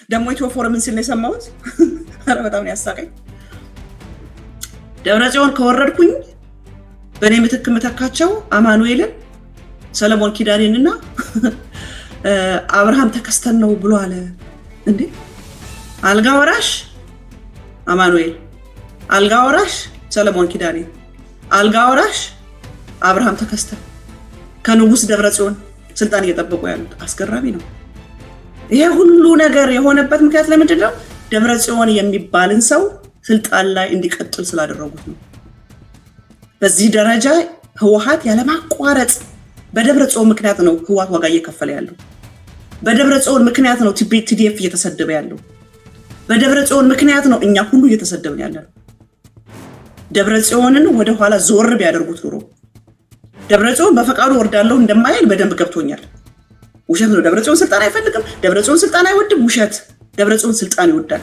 ደግሞ ኢትዮ ፎረምን ሲል ነው የሰማሁት። ኧረ በጣም ነው ያሳቀኝ። ደብረጽዮን ከወረድኩኝ በእኔ ምትክ መተካቸው አማኑኤልን ሰለሞን ኪዳኔንና አብርሃም ተከስተን ነው ብሎ አለ እንዴ። አልጋ ወራሽ አማኑኤል፣ አልጋ ወራሽ ሰለሞን ኪዳኔ፣ አልጋ ወራሽ አብርሃም ተከስተን ከንጉስ ደብረጽዮን ስልጣን እየጠበቁ ያሉት አስገራሚ ነው። ይሄ ሁሉ ነገር የሆነበት ምክንያት ለምንድን ነው? ደብረጽዮን የሚባልን ሰው ስልጣን ላይ እንዲቀጥል ስላደረጉት ነው። በዚህ ደረጃ ህወሓት ያለማቋረጥ በደብረጽዮን ምክንያት ነው ህወሓት ዋጋ እየከፈለ ያለው። በደብረጽዮን ምክንያት ነው ቲዲኤፍ እየተሰደበ ያለው። በደብረጽዮን ምክንያት ነው እኛ ሁሉ እየተሰደብን ያለው። ደብረጽዮንን ወደ ኋላ ዞር ቢያደርጉት ኑሮ ደብረጽዮን በፈቃዱ ወርዳለሁ እንደማይል በደንብ ገብቶኛል። ውሸት ነው። ደብረጽዮን ስልጣን አይፈልግም። ደብረጽዮን ስልጣን አይወድም። ውሸት። ደብረጽዮን ስልጣን ይወዳል።